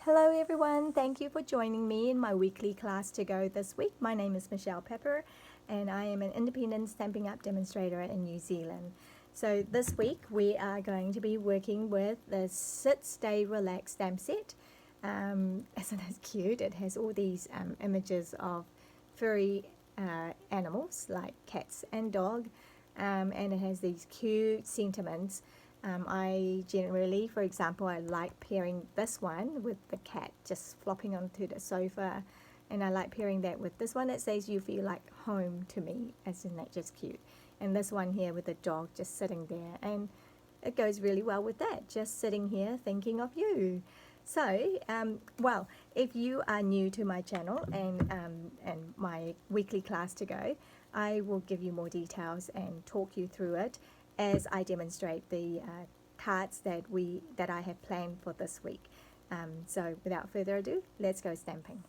Hello everyone, thank you for joining me in my weekly class to go this week. My name is Michelle Pepper and I am an independent Stampin' Up demonstrator in New Zealand. So this week we are going to be working with the Sit, Stay, Relax stamp set. Isn't it cute? It has all these images of furry animals like cats and dog, and it has these cute sentiments. I generally, for example, I like pairing this one with the cat just flopping onto the sofa, and I like pairing that with this one that says you feel like home to me. Isn't that just cute? And this one here with the dog just sitting there, and it goes really well with that, just sitting here thinking of you. So, well, if you are new to my channel and my weekly class to go, I will give you more details and talk you through it as I demonstrate the cards that I have planned for this week. So without further ado, let's go stamping.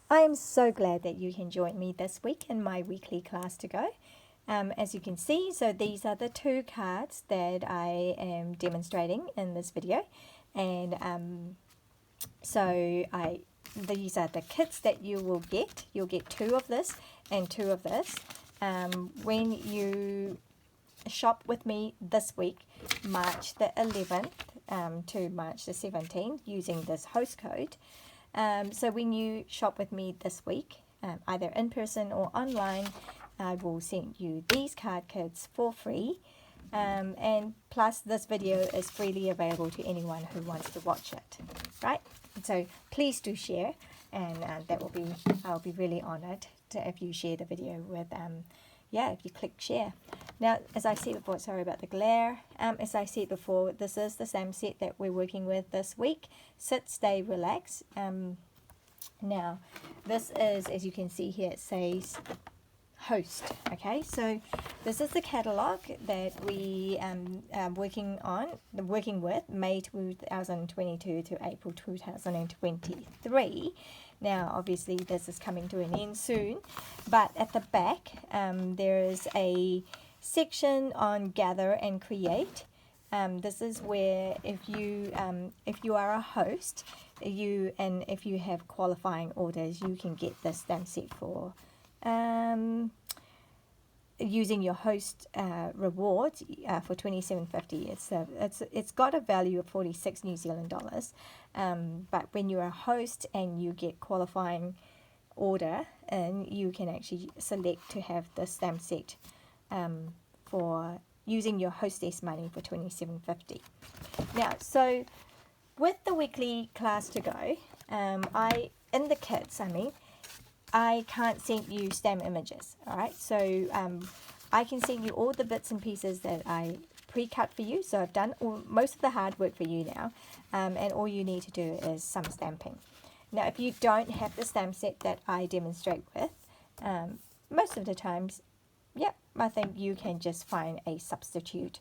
I am so glad that you can join me this week in my weekly class to go. As you can see, so these are the two cards that I am demonstrating in this video, and these are the kits that you will get. You'll get two of this and two of this. When you shop with me this week, March the 11th to March the 17th, using this host code. So when you shop with me this week, either in person or online, I will send you these card kits for free. And plus this video is freely available to anyone who wants to watch it, right? So please do share, and I'll be really honored if you share the video with if you click share. Now, as I said before, sorry about the glare, as I said before, this is the same set that we're working with this week, Sit, Stay, Relax. Now, this is, as you can see here, it says host. Okay, so this is the catalog that we are working with May 2022 to April 2023. Now obviously this is coming to an end soon, but at the back there is a section on gather and create. This is where if you are a host, if you have qualifying orders, you can get this stamp set for using your host rewards for $27.50. It's got a value of 46 New Zealand dollars, but when you're a host and you get qualifying order, and you can actually select to have the stamp set for using your hostess money for $27.50. Now, so with the weekly class to go, in the kits, I can't send you stamp images, alright? So I can send you all the bits and pieces that I pre-cut for you. So I've done most of the hard work for you now, and all you need to do is some stamping. Now, if you don't have the stamp set that I demonstrate with, most of the times, I think you can just find a substitute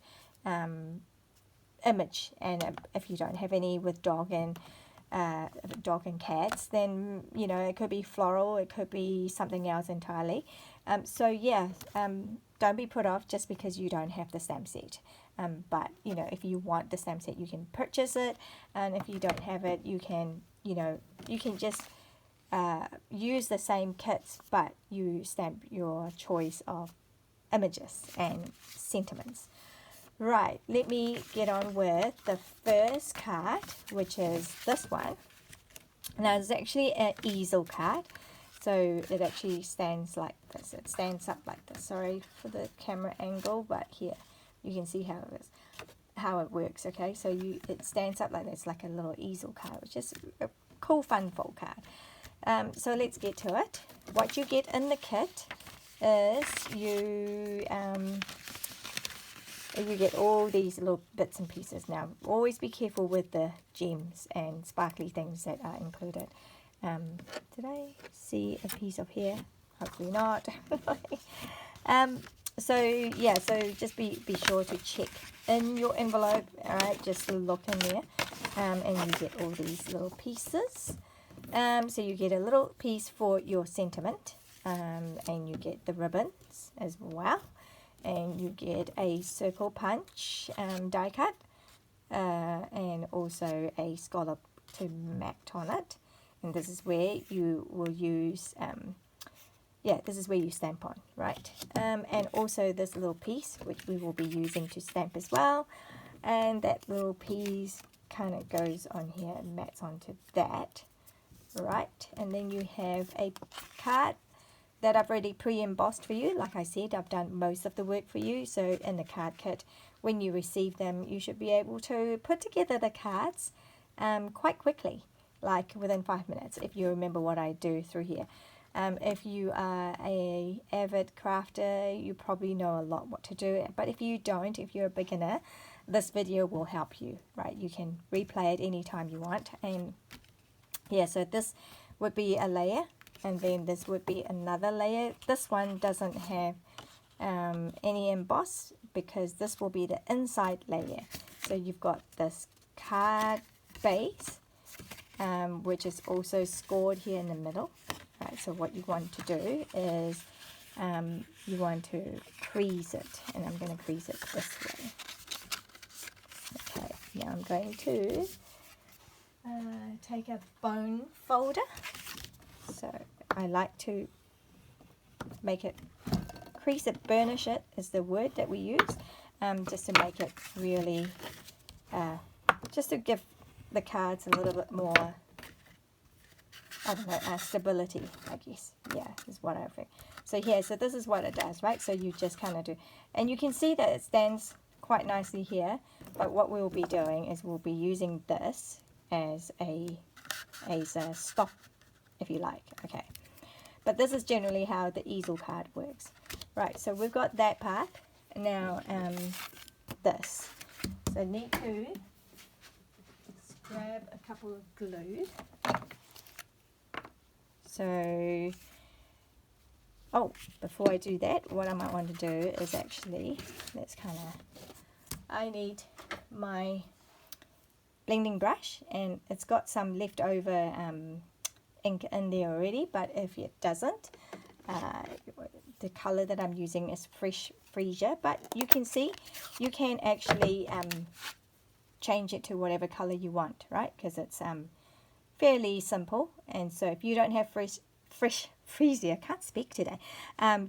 image. And if you don't have any with dog and cats, then it could be floral, it could be something else entirely. Don't be put off just because you don't have the stamp set. But if you want the stamp set, you can purchase it, and if you don't have it, you can just use the same kits, but you stamp your choice of images and sentiments. Right, let me get on with the first card, which is this one. Now, it's actually an easel card, so it actually stands like this. It stands up like this. Sorry for the camera angle, but here you can see how it works. Okay, so it stands up like this, like a little easel card, which is a cool, fun fold card. So let's get to it. What you get in the kit is you get all these little bits and pieces. Now, always be careful with the gems and sparkly things that are included. Did I see a piece of hair? Hopefully not. So just be sure to check in your envelope. All right, just look in there, and you get all these little pieces. So you get a little piece for your sentiment, and you get the ribbons as well. And you get a circle punch die cut, and also a scallop to mat on it, and this is where you will use this is where you stamp on, right? And also this little piece, which we will be using to stamp as well, and that little piece kind of goes on here and mats onto that, right? And then you have a card that I've already pre-embossed for you. Like I said, I've done most of the work for you. So in the card kit, when you receive them, you should be able to put together the cards quite quickly, like within 5 minutes, if you remember what I do through here. If you are a avid crafter, you probably know a lot what to do. But if you don't, if you're a beginner, this video will help you, right? You can replay it anytime you want. And yeah, so this would be a layer, and then this would be another layer. This one doesn't have any emboss because this will be the inside layer. So you've got this card base, which is also scored here in the middle. Right, so what you want to do is you want to crease it, and I'm going to crease it this way. Okay, now I'm going to take a bone folder. So I like to make it, crease it, burnish it is the word that we use, just to make it really, just to give the cards a little bit more, I don't know, stability, I guess. Yeah, is what I think. So here, so this is what it does, right? So you just kind of do, and you can see that it stands quite nicely here, but what we'll be doing is we'll be using this as a stop, if you like. Okay, but this is generally how the easel card works, right? So we've got that part. Now this, so need to grab a couple of glue. So before I do that, what I might want to do is actually, I need my blending brush, and it's got some leftover ink in there already, but if it doesn't, the color that I'm using is fresh freesia, but you can see you can actually change it to whatever color you want, right? Because it's fairly simple. And so if you don't have fresh freesia, I can't speak today,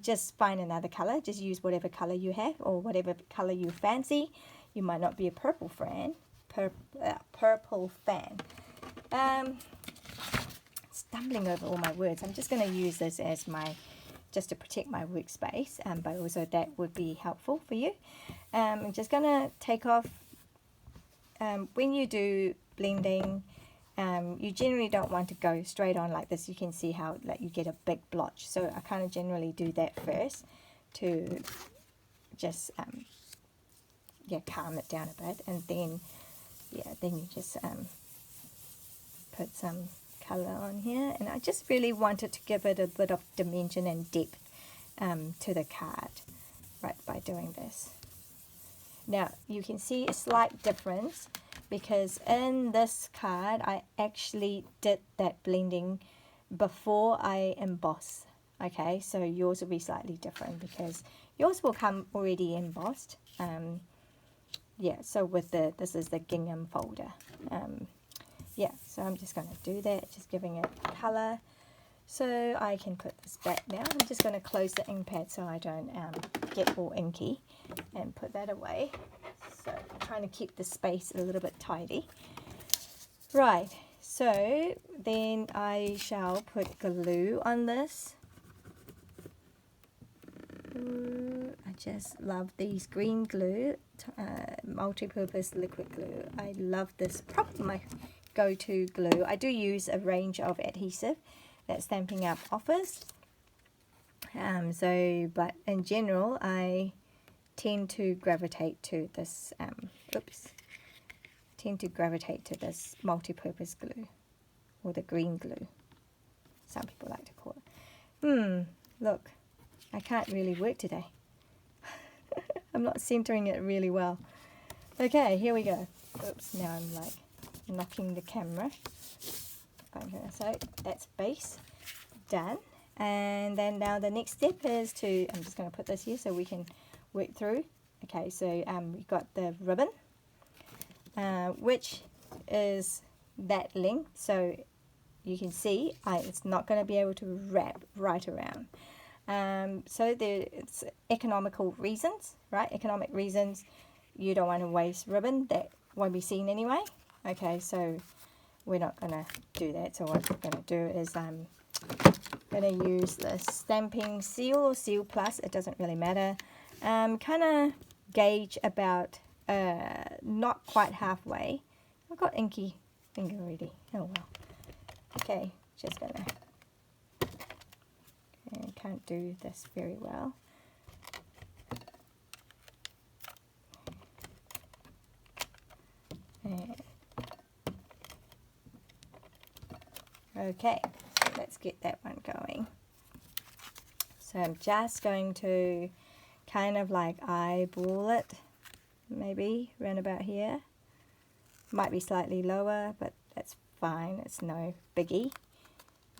just find another color. Just use whatever color you have or whatever color you fancy. You might not be a purple fan. Stumbling over all my words. I'm just going to use this as just to protect my workspace, but also that would be helpful for you. I'm just going to take off, when you do blending, you generally don't want to go straight on like this. You can see how you get a big blotch. So I kind of generally do that first to just calm it down a bit, and then you just put some color on here, and I just really wanted to give it a bit of dimension and depth to the card, right, by doing this. Now you can see a slight difference because in this card I actually did that blending before I emboss. Okay, so yours will be slightly different because yours will come already embossed. So with this is the gingham folder. So I'm just going to do that, just giving it color. So I can put this back now. I'm just going to close the ink pad so I don't get all inky, and put that away. So I'm trying to keep the space a little bit tidy. Right, so then I shall put glue on this. I just love these green glue, multi-purpose liquid glue. I love this, probably my go-to glue. I do use a range of adhesive that Stampin' Up offers. But in general, I tend to gravitate to this, multi-purpose glue, or the green glue, some people like to call it. Look, I can't really work today. I'm not centering it really well. Okay, here we go. Oops, now I'm like knocking the camera. So that's base done. And then now the next step is to, I'm just going to put this here so we can work through. Okay, so we've got the ribbon, which is that length, so you can see it's not going to be able to wrap right around. So there's economical reasons, right? Economic reasons. You don't want to waste ribbon that won't be seen anyway. Okay, so we're not going to do that. So what we're going to do is I'm going to use the Stamping Seal or Seal Plus. It doesn't really matter. Kind of gauge about not quite halfway. I've got inky finger already. Oh well. Okay, just going to... I can't do this very well. Okay, so let's get that one going. So I'm just going to kind of like eyeball it, maybe around about here. Might be slightly lower, but that's fine, it's no biggie.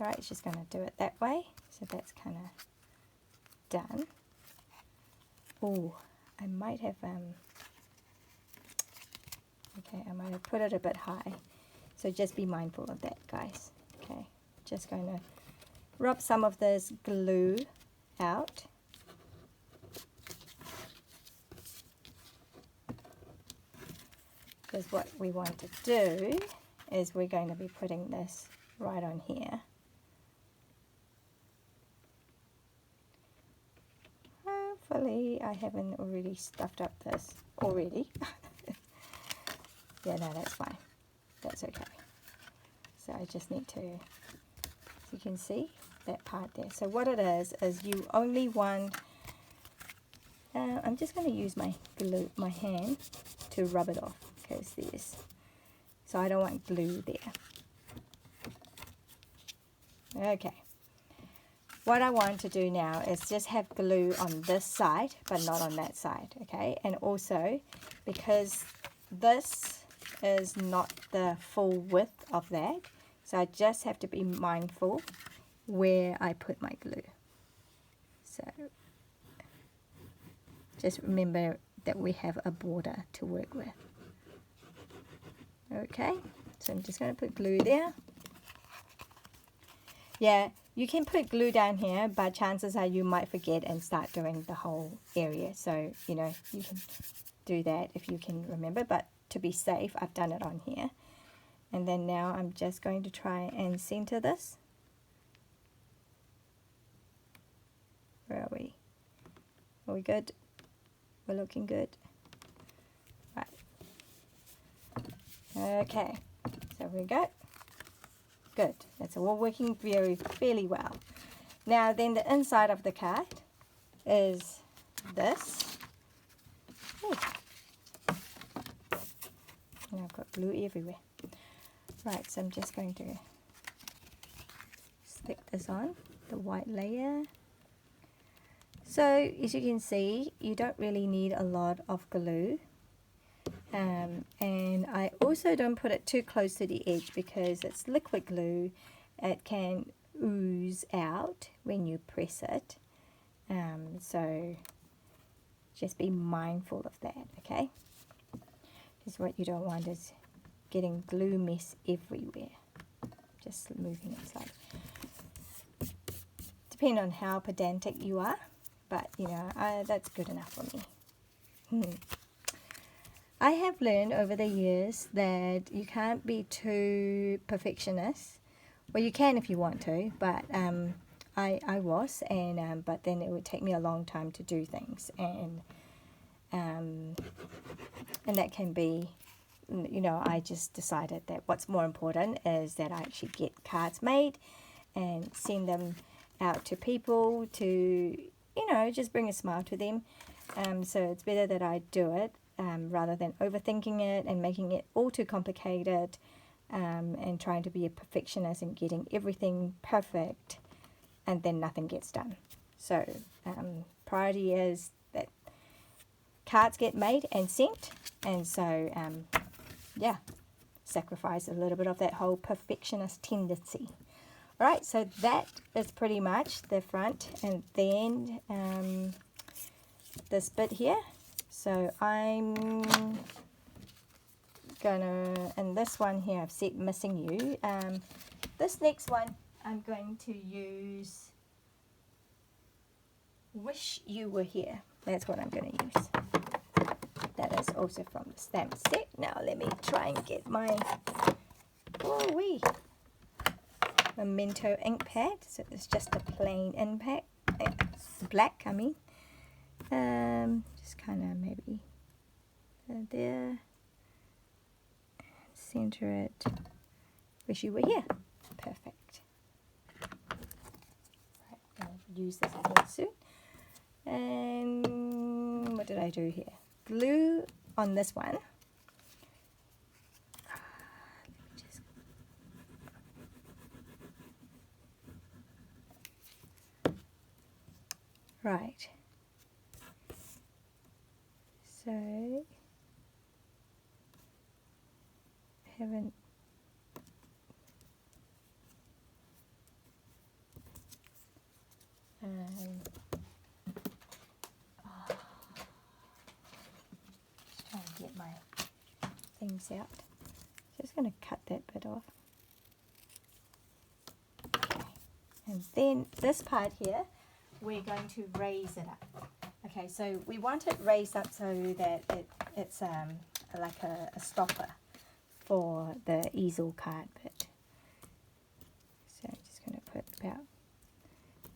Alright, it's just going to do it that way. So that's kind of done. Oh, I might have, okay, I might have put it a bit high. So just be mindful of that, guys. Okay, just going to rub some of this glue out. Because what we want to do is we're going to be putting this right on here. Hopefully I haven't already stuffed up this already. Yeah, no, that's fine. That's okay. So I just need to, as you can see, that part there. So what it is you only want, I'm just going to use my glue, my hand, to rub it off, because there's, so I don't want glue there. Okay. What I want to do now is just have glue on this side, but not on that side, okay? And also, because this is not the full width of that, so I just have to be mindful where I put my glue. So just remember that we have a border to work with. Okay, so I'm just going to put glue there. Yeah, you can put glue down here, but chances are you might forget and start doing the whole area. So, you know, you can do that if you can remember, but to be safe, I've done it on here. And then now I'm just going to try and center this. Where are we? Are we good? We're looking good. Right. Okay, so we go. Good. That's all working fairly well. Now then, the inside of the card is this. Ooh. And I've got glue everywhere. Right, so I'm just going to stick this on, the white layer. So as you can see, you don't really need a lot of glue. And I also don't put it too close to the edge because it's liquid glue. It can ooze out when you press it. So just be mindful of that, okay? Because what you don't want is getting glue mess everywhere. Just moving it slightly. Depending on how pedantic you are, but you know, that's good enough for me. I have learned over the years that you can't be too perfectionist. Well, you can if you want to, but I was, and but then it would take me a long time to do things, and that can be, you know, I just decided that what's more important is that I actually get cards made and send them out to people to, you know, just bring a smile to them. So it's better that I do it. Rather than overthinking it and making it all too complicated, and trying to be a perfectionist and getting everything perfect and then nothing gets done. So priority is that cards get made and sent, and so yeah, sacrifice a little bit of that whole perfectionist tendency. Alright, so that is pretty much the front, and then this bit here. So I'm gonna, and this one here I've set missing you. This next one I'm going to use Wish You Were Here. That's what I'm going to use. That is also from the stamp set. Now let me try and get my Memento ink pad. So it's just a plain impact, black I mean. Just kind of maybe there. Center it. Wish You Were Here. Perfect. Right, I'll use this again soon. And what did I do here? Glue on this one. Right. So I haven't just trying to get my things out. Just going to cut that bit off. Okay. And then this part here, we're going to raise it up. Okay, so we want it raised up so that it's like a stopper for the easel card bit. So I'm just going to put about,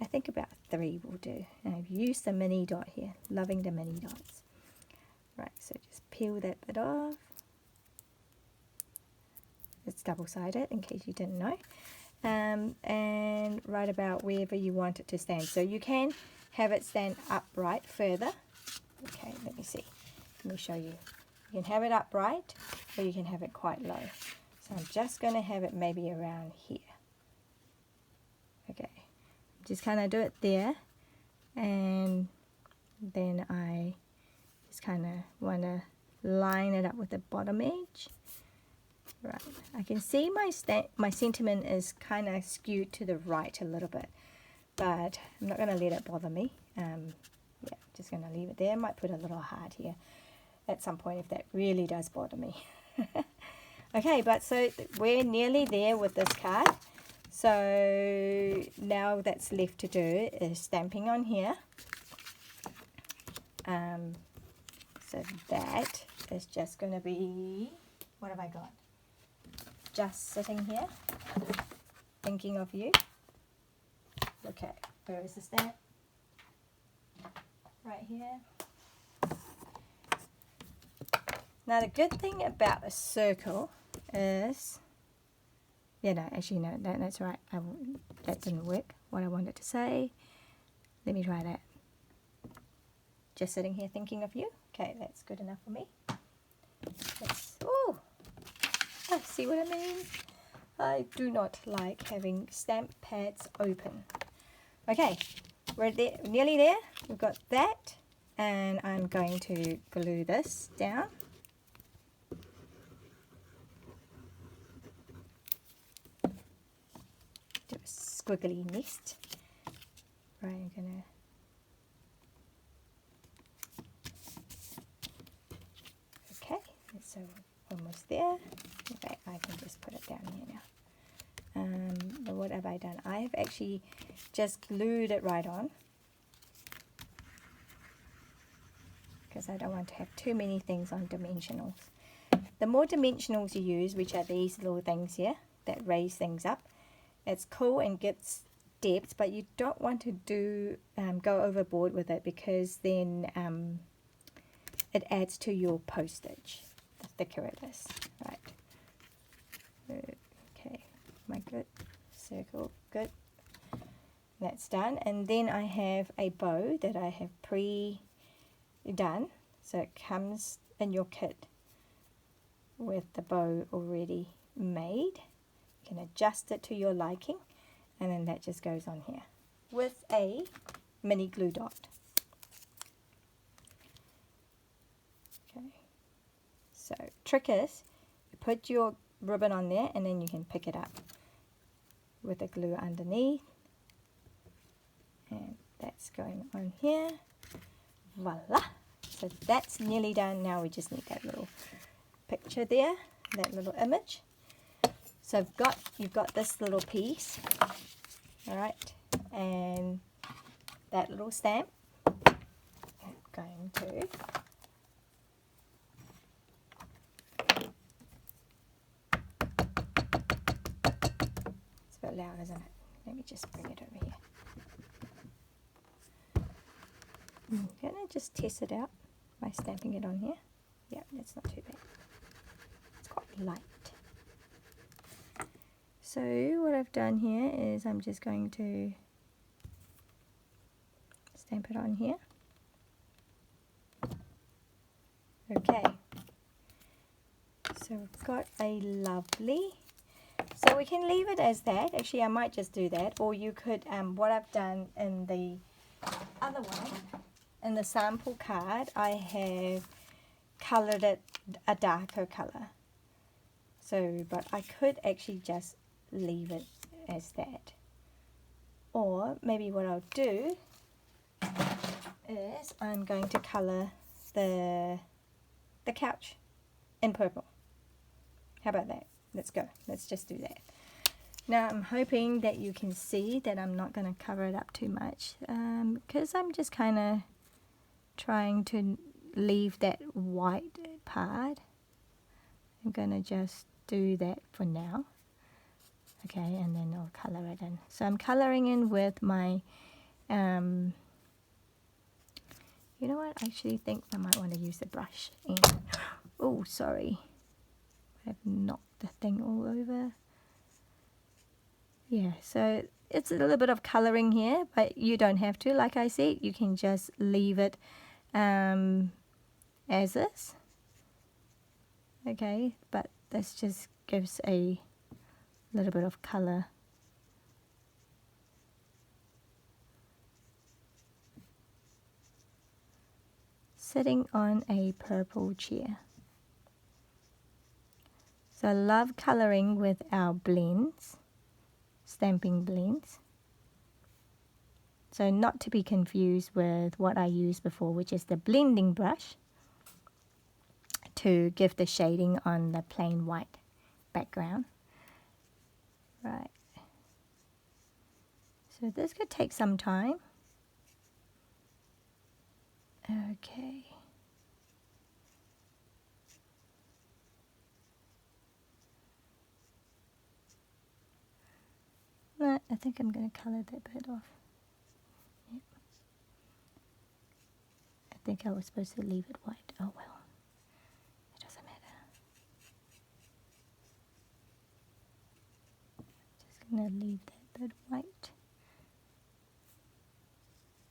I think about 3 will do. And I've used the mini dot here, loving the mini dots. Right, so just peel that bit off. It's double-sided in case you didn't know. And right about wherever you want it to stand. So you can have it stand upright further. Okay, let me see. Let me show you. You can have it upright or you can have it quite low. So I'm just going to have it maybe around here. Okay, just kind of do it there. And then I just kind of want to line it up with the bottom edge. Right, I can see my sentiment is kind of skewed to the right a little bit, but I'm not going to let it bother me. Yeah, just going to leave it there. I might put a little heart here at some point if that really does bother me. Okay, but so we're nearly there with this card. So now that's left to do is stamping on here. So that is just going to be, what have I got? Just sitting here, thinking of you. Okay, where is the stamp? Right here. Now the good thing about a circle is, yeah, no, actually no, that's right. That didn't work. What I wanted to say. Let me try that. Just sitting here thinking of you. Okay, that's good enough for me. Ooh. I see what I mean. I do not like having stamp pads open. Okay, we're there, nearly there. We've got that, and I'm going to glue this down. Do a squiggly nest. Right, I'm gonna. Okay, so almost there. In fact, I can just put it down here now. But what have I done? I have actually just glued it right on because I don't want to have too many things on dimensionals. The more dimensionals you use, which are these little things here that raise things up, it's cool and gets depth, but you don't want to do go overboard with it because then it adds to your postage. The thicker it is, right? Okay, my good circle, good. That's done, and then I have a bow that I have pre-done, so it comes in your kit with the bow already made. You can adjust it to your liking, and then that just goes on here with a mini glue dot. Okay, so trick is you put your ribbon on there and then you can pick it up with the glue underneath, and that's going on here. Voila! So that's nearly done. Now we just need that little picture there. that little image. So you've got this little piece, all right, and that little stamp. I'm going to it's a bit loud, isn't it? Let me just bring it over here. I'm gonna just test it out by stamping it on here. Yeah, that's not too bad. It's quite light. So what I've done here is I'm just going to stamp it on here. Okay. So we've got a lovely, so we can leave it as that. Actually, I might just do that, or you could, what I've done in the other one, in the sample card, I have coloured it a darker colour. So, but I could actually just leave it as that. Or maybe what I'll do is I'm going to colour the couch in purple. How about that? Let's go. Let's just do that. Now I'm hoping that you can see that I'm not going to cover it up too much, because I'm just kind of trying to leave that white part. I'm going to just do that for now. Okay, and then I'll colour it in. So I'm colouring in with my, you know what, I actually think I might want to use the brush. And, oh, sorry. I've knocked the thing all over. Yeah, so it's a little bit of colouring here, but you don't have to. Like I said, you can just leave it as is. Okay, but this just gives a little bit of colour. Sitting on a purple chair. So I love colouring with our blends, stamping blends. So not to be confused with what I used before, which is the blending brush to give the shading on the plain white background. Right. So this could take some time. Okay. No, I think I'm going to colour that bit off. Yep. I think I was supposed to leave it white. Oh well. It doesn't matter. Just going to leave that bit white.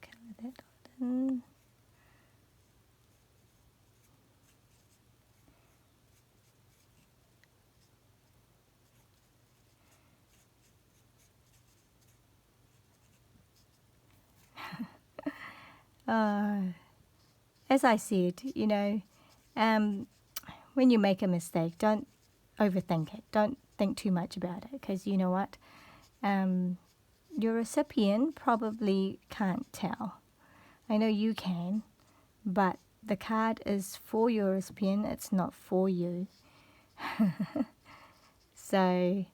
Colour that in. As I said, you know, when you make a mistake, don't overthink it. Don't think too much about it, because you know what? Your recipient probably can't tell. I know you can, but the card is for your recipient, it's not for you. So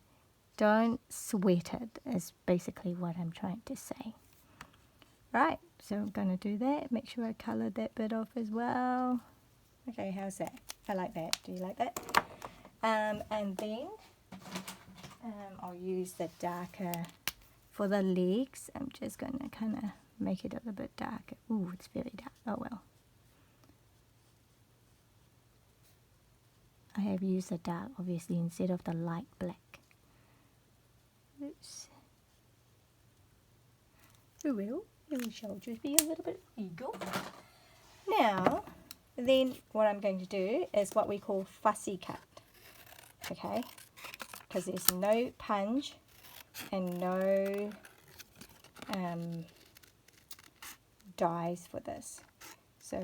don't sweat it, is basically what I'm trying to say. Right, so I'm going to do that. Make sure I colour that bit off as well. Okay, how's that? I like that. Do you like that? And then I'll use the darker for the legs. I'm just going to kind of make it a little bit darker. Ooh, it's very dark. Oh well. I have used the dark, obviously, instead of the light black. Oops. Oh well. Your shoulders be a little bit eagle. Now, then what I'm going to do is what we call fussy cut. Okay, because there's no punch and no dies for this. So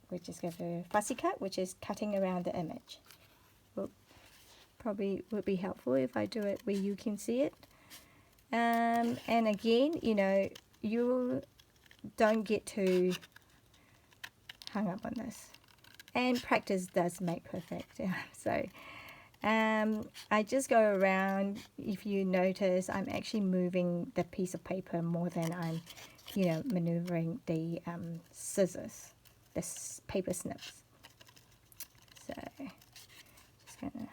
we're just going to do fussy cut, which is cutting around the image. Well, probably would be helpful if I do it where you can see it. And again, you know, you don't get too hung up on this. And practice does make perfect. So I just go around. If you notice, I'm actually moving the piece of paper more than I'm, you know, maneuvering the scissors, the paper snips. So just gonna,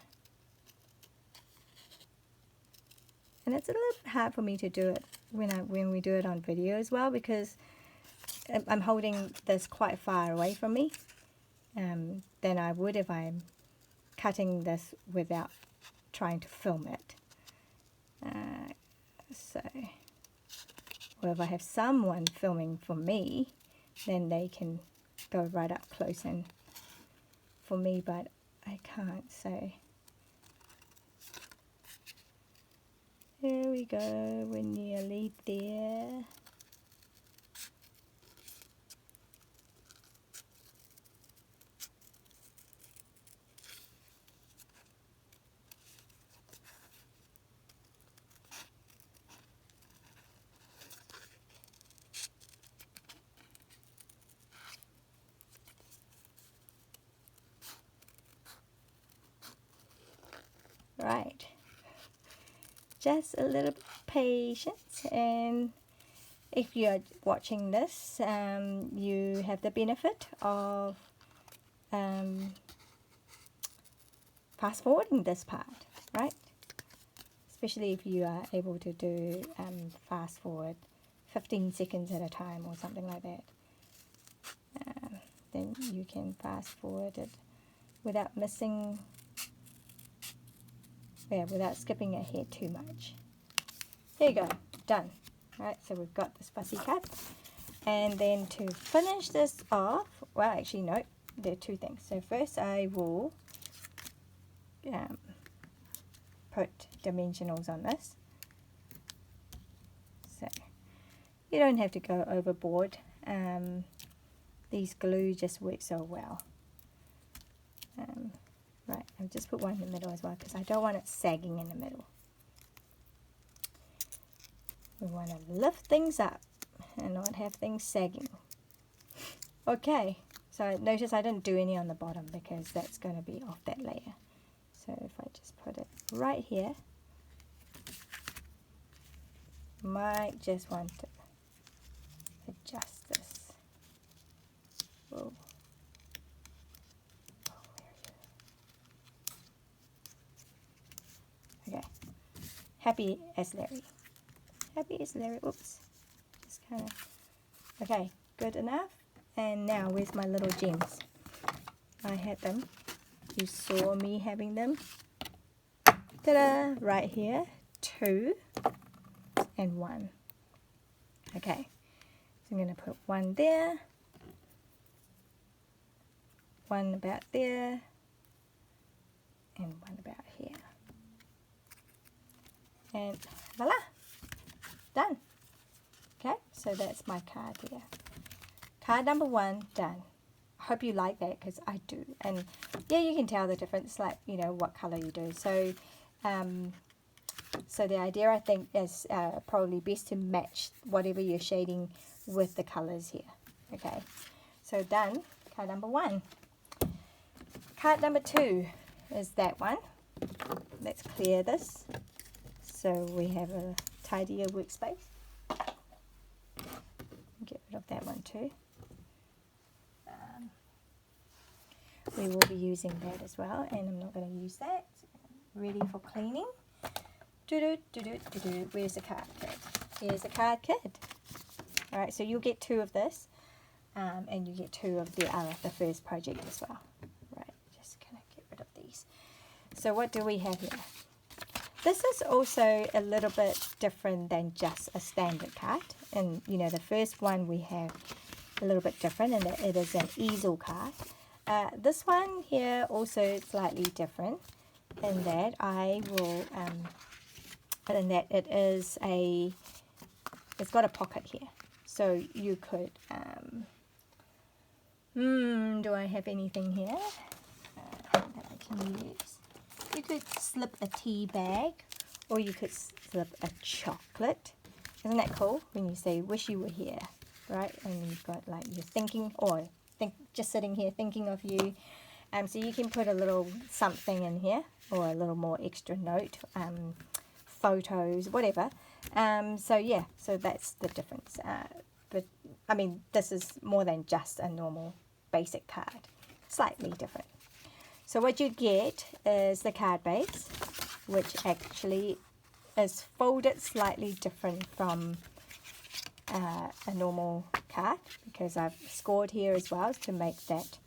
and it's a little bit hard for me to do it when we do it on video as well, because I'm holding this quite far away from me than I would if I'm cutting this without trying to film it. Or if I have someone filming for me, then they can go right up close and for me, but I can't, so there we go, we're nearly there. Right, just a little patience, and if you're watching this, you have the benefit of fast forwarding this part, right? Especially if you are able to do fast forward 15 seconds at a time or something like that. Then you can fast forward it without missing, without skipping ahead too much. There you go, done. Right, so we've got this fussy cut. And then to finish this off, well, actually no, there are two things. So first I will put dimensionals on this. So you don't have to go overboard. These glue just work so well. Right, I'll just put one in the middle as well because I don't want it sagging in the middle. We want to lift things up and not have things sagging. Okay, so notice I didn't do any on the bottom because that's going to be off that layer. So if I just put it right here, might just want to adjust this. Whoa. Okay, happy as Larry. Happy as Larry. Oops. Just kind of. Okay, good enough. And now, where's my little gems? I had them. You saw me having them. Ta-da! Right here. 2 and 1. Okay. So I'm going to put 1 there. 1 about there. And 1 about here. And voila! Done. Okay, so that's my card here. Card number 1 done. I hope you like that because I do. And yeah, you can tell the difference, like, you know, what color you do. So, so the idea, I think, is probably best to match whatever you're shading with the colors here. Okay, so done. Card number 1. Card number 2 is that one. Let's clear this so we have a tidier workspace. Get rid of that one too. We will be using that as well, and I'm not going to use that. Ready for cleaning. Where's the card kit? Here's the card kit. Alright, so you'll get 2 of this, and you get 2 of the first project as well. Right, just going to get rid of these. So what do we have here? This is also a little bit different than just a standard card. And, you know, the first one we have a little bit different in that it is an easel card. This one here also slightly different in that I will, in that it is it's got a pocket here. So you could, do I have anything here that I can use? You could slip a tea bag, or you could slip a chocolate. Isn't that cool? When you say, wish you were here, right? And you've got like, you're thinking, or just sitting here thinking of you. So you can put a little something in here, or a little more extra note, photos, whatever. So yeah, so that's the difference. But I mean, this is more than just a normal basic card, slightly different. So what you get is the card base, which actually is folded slightly different from a normal card, because I've scored here as well to make that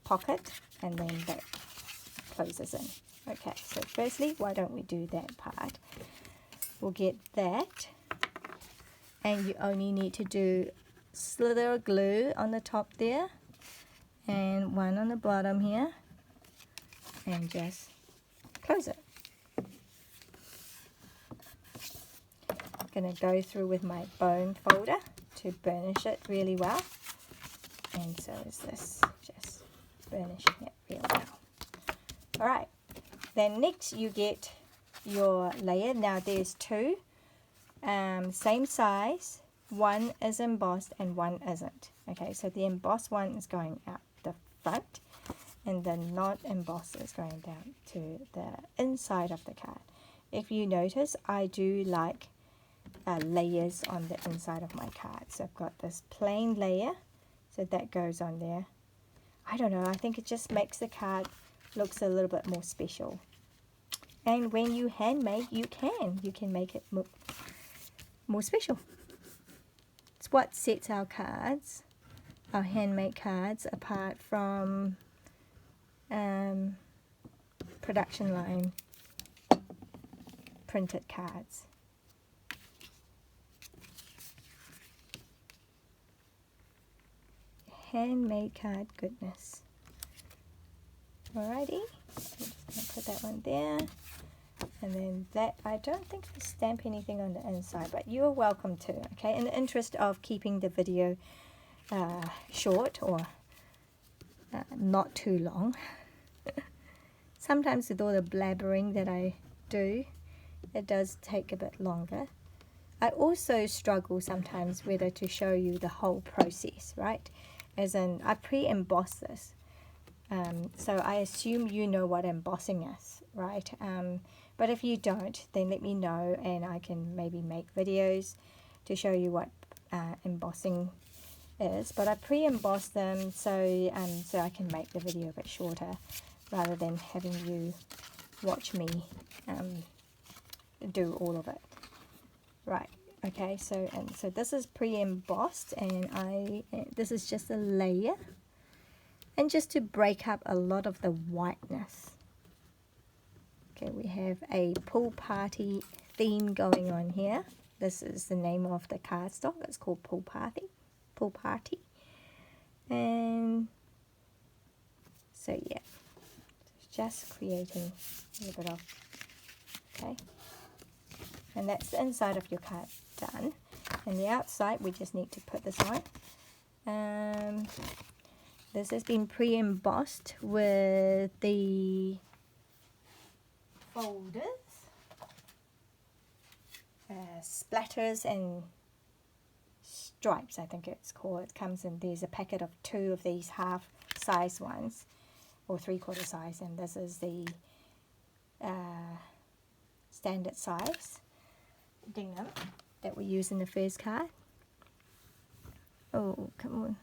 pocket, and then that closes in. Okay, so firstly, why don't we do that part? We'll get that, and you only need to do slither glue on the top there, and one on the bottom here, and just close it. I'm going to go through with my bone folder to burnish it really well, and so is this, just burnishing it really well. Alright, then next you get your layer. Now there's two, same size, one is embossed and one isn't. Okay, so the embossed one is going out the front, and the not embossed is going down to the inside of the card. If you notice, I do like layers on the inside of my card. So I've got this plain layer, so that goes on there. I don't know, I think it just makes the card looks a little bit more special. And when you handmade, you can make it more special. It's what sets our cards, our handmade cards, apart from production line printed cards. Handmade card goodness. Alrighty, I'm just going to put that one there, and then that, I don't think I stamp anything on the inside, but you're welcome to. Okay, in the interest of keeping the video short, or not too long. Sometimes with all the blabbering that I do, it does take a bit longer. I also struggle sometimes whether to show you the whole process, right? As in, I pre-emboss this. So I assume you know what embossing is, right? But if you don't, then let me know, and I can maybe make videos to show you what embossing is. But I pre-emboss them so so I can make the video a bit shorter, rather than having you watch me do all of it. Right. Okay. So this is pre-embossed, and this is just a layer. And just to break up a lot of the whiteness. Okay, we have a pool party theme going on here. This is the name of the cardstock. It's called Pool Party. Pool Party. And so yeah, just creating a little bit of, okay. And that's the inside of your card done. And the outside, we just need to put this on. This has been pre-embossed with the folders, splatters and stripes, I think it's called. It comes in, there's a packet of 2 of these half-size ones, or 3/4 size, and this is the standard size gingham that we use in the first card. Oh, come on.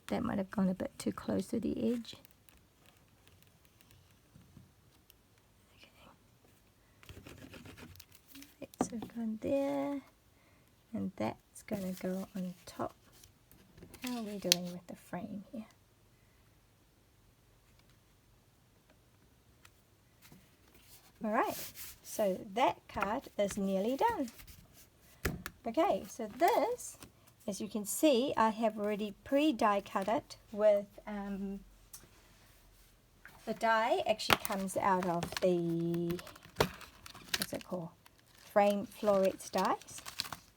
That might have gone a bit too close to the edge. Okay. So gone there, and that's going to go on top. How are we doing with the frame here? Alright, so that card is nearly done. Okay, so this, as you can see, I have already pre-die cut it with, the die actually comes out of the, what's it called, frame florets dies,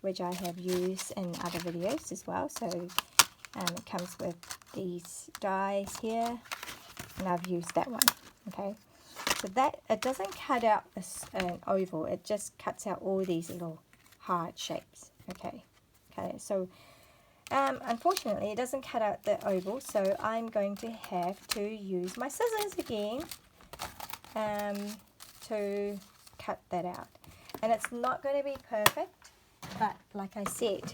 which I have used in other videos as well. So it comes with these dies here, and I've used that one, okay. So that, it doesn't cut out an oval, it just cuts out all these little hard shapes, okay. Okay, so Unfortunately, it doesn't cut out the oval, so I'm going to have to use my scissors again to cut that out. And it's not going to be perfect, but like I said,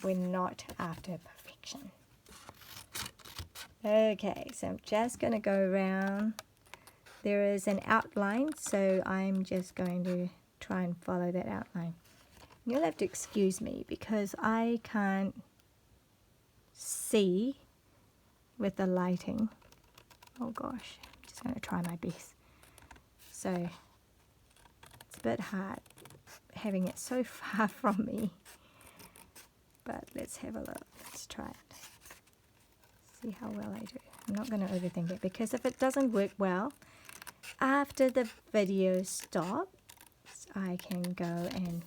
we're not after perfection. Okay, so I'm just going to go around. There is an outline, so I'm just going to try and follow that outline. You'll have to excuse me because I can't see with the lighting. Oh gosh, I'm just going to try my best. So it's a bit hard having it so far from me, but let's have a look. Let's try it. See how well I do. I'm not going to overthink it, because if it doesn't work well, after the video stops, I can go and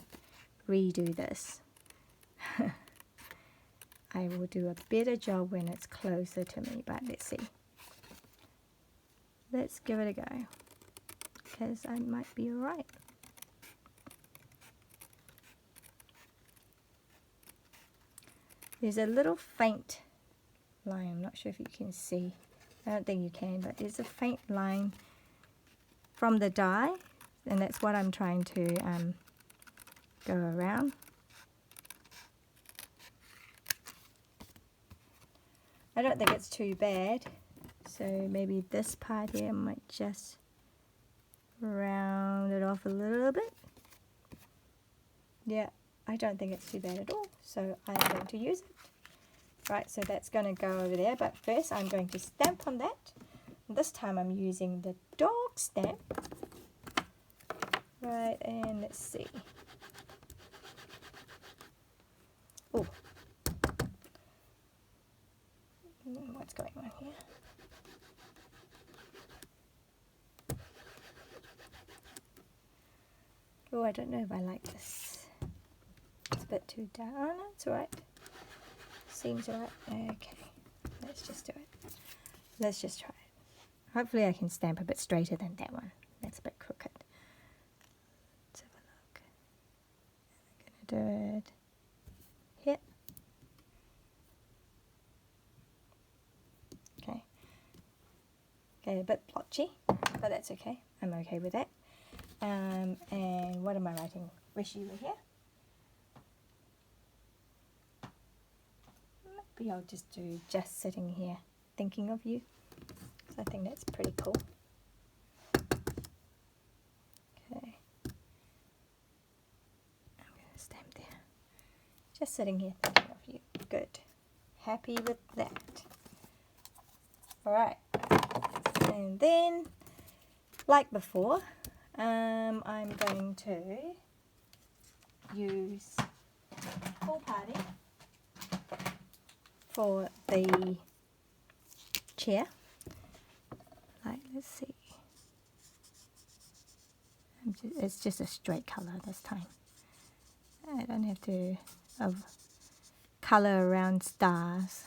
redo this. I will do a better job when it's closer to me, but let's see. Let's give it a go, because I might be alright. There's a little faint line. I'm not sure if you can see. I don't think you can, but there's a faint line from the die, and that's what I'm trying to go around. I don't think it's too bad, so maybe this part here might just round it off a little bit. Yeah, I don't think it's too bad at all, so I'm going to use it. Right, so that's going to go over there, but first I'm going to stamp on that. This time I'm using the dog stamp. Right, and let's see. Oh, what's going on here? Oh, I don't know if I like this. It's a bit too dark. Oh, no, it's alright. Seems alright. Okay, let's just do it. Let's just try it. Hopefully I can stamp a bit straighter than that one. That's a bit crooked. Let's have a look. I'm going to do it here. Okay. Okay, a bit blotchy, but that's okay. I'm okay with that. And what am I writing? Wish you were here. Maybe I'll just do just sitting here thinking of you. So I think that's pretty cool. Okay. I'm going to stamp there. Just sitting here thinking of you. Good. Happy with that. Alright. And then, like before, I'm going to use Full Party for the chair. Like, let's see. It's just a straight color this time. I don't have to color around stars.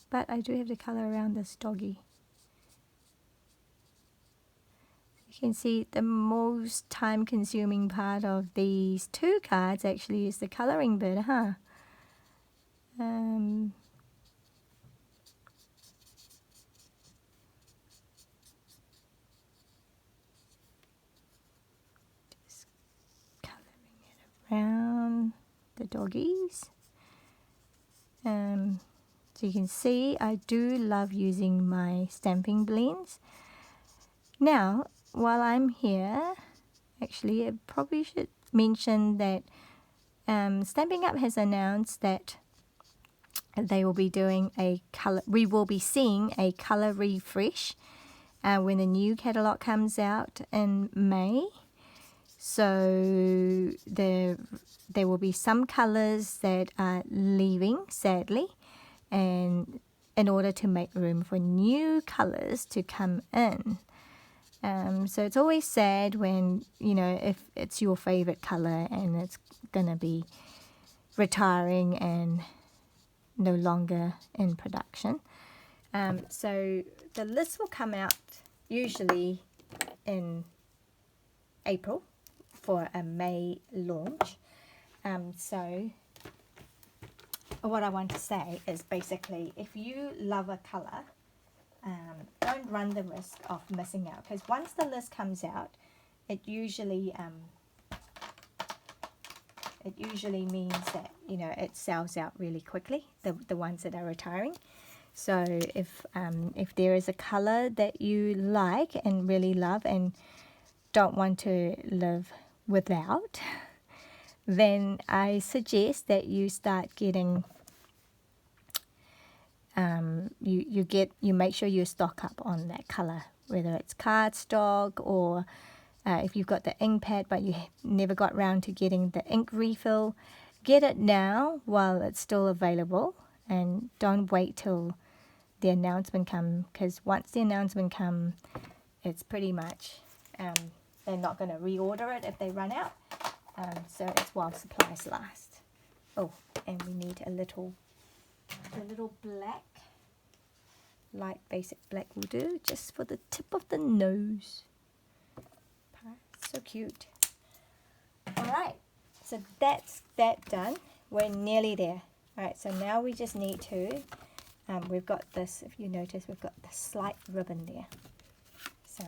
But I do have to color around this doggy. You can see the most time consuming part of these two cards actually is the coloring bit, huh? Just coloring it around the doggies. So you can see I do love using my stamping blends. Now, while I'm here, actually I probably should mention that Stampin' Up! Has announced that they will be doing we will be seeing a color refresh when the new catalog comes out in May. So there will be some colors that are leaving, sadly, and in order to make room for new colors to come in. So it's always sad when, if it's your favorite color and it's going to be retiring and no longer in production. So the list will come out usually in April for a May launch. So what I want to say is basically, if you love a colour, don't run the risk of missing out, because once the list comes out, it usually means that, you know, it sells out really quickly, the ones that are retiring. So if there is a colour that you like and really love and don't want to live without, then I suggest that you start getting you make sure you stock up on that colour, whether it's cardstock or if you've got the ink pad but you never got round to getting the ink refill, get it now while it's still available, and don't wait till the announcement comes, because once the announcement comes, it's pretty much they're not going to reorder it if they run out. So it's while supplies last. Oh, and we need a little black, light basic black will do, just for the tip of the nose. So cute. Alright, so that's that done. We're nearly there. Alright, so now we just need to, we've got this, if you notice, we've got the slight ribbon there. So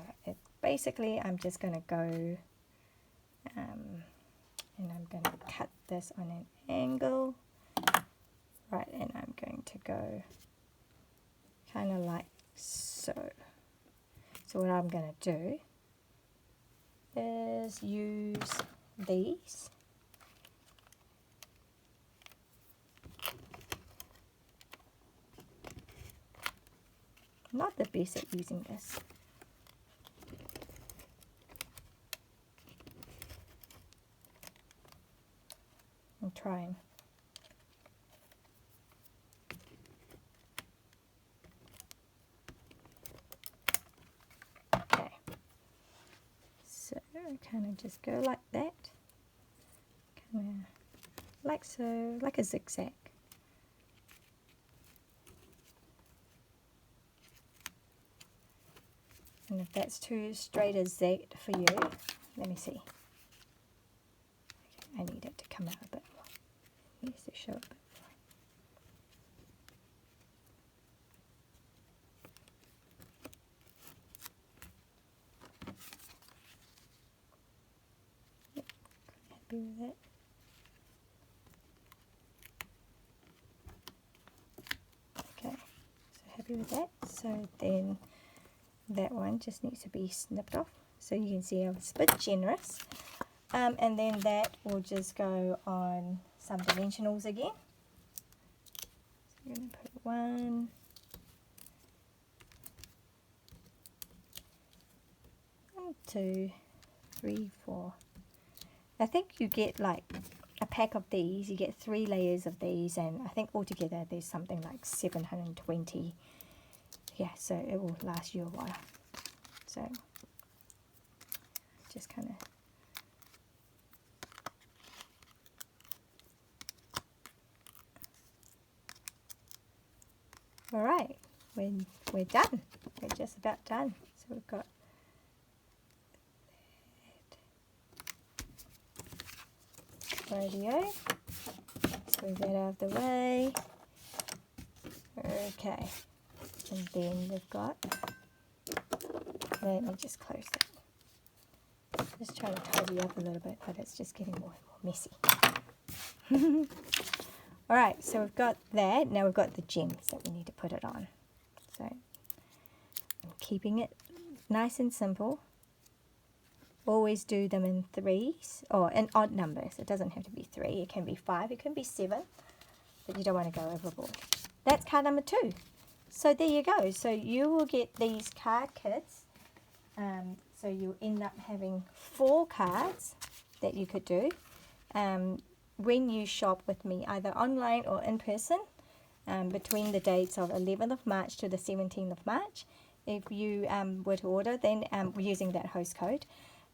basically I'm just going to go, and I'm going to cut this on an angle. Right, and I'm going to go kind of like so. So what I'm going to do is use these. I'm not the best at using this. I'm trying. Okay. So kind of just go like that. Kind of like so, like a zigzag. And if that's too straight a Z for you, let me see. Okay, I need it to come out a bit more. It needs to show a bit more. Yep, happy with that. Okay, so happy with that. So then that one just needs to be snipped off. So you can see I was a bit generous. And then that will just go on some dimensionals again. So I'm going to put 1, 2, 3, 4. I think you get like a pack of these. You get 3 layers of these, and I think altogether there's something like 720. Yeah, so it will last you a while. So just kind of alright, we're done. We're just about done. So we've got that. Radio. Let's move that out of the way. Okay. And then we've got, let me just close that. Just trying to tidy up a little bit, but it's just getting more and more messy. Alright, so we've got that. Now we've got the gems that we need to put it on. So I'm keeping it nice and simple. Always do them in 3s, or in odd numbers. It doesn't have to be 3, it can be 5, it can be 7, but you don't want to go overboard. That's card number 2. So there you go. So you will get these card kits. So you'll end up having 4 cards that you could do when you shop with me, either online or in person, between the dates of 11th of March to the 17th of March. If you were to order, then using that host code,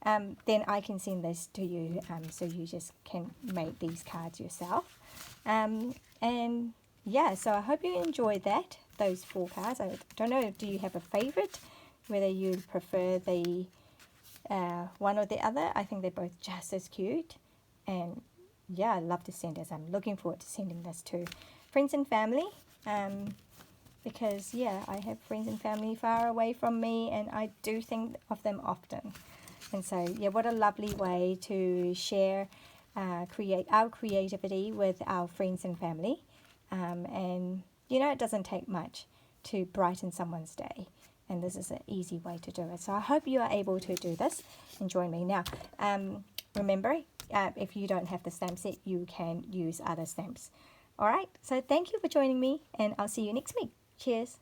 then I can send this to you, so you just can make these cards yourself. And yeah, so I hope you enjoyed that, those 4 cards. I don't know, do you have a favorite, whether you prefer the one or the other? I think they're both just as cute, and yeah, I love to send this. I'm looking forward to sending this to friends and family. Because yeah, I have friends and family far away from me, and I do think of them often. And so yeah, what a lovely way to share, create our creativity with our friends and family. And you know, it doesn't take much to brighten someone's day, and this is an easy way to do it. So I hope you are able to do this and join me. Now, remember, if you don't have the stamp set, you can use other stamps. All right, so thank you for joining me, and I'll see you next week. Cheers.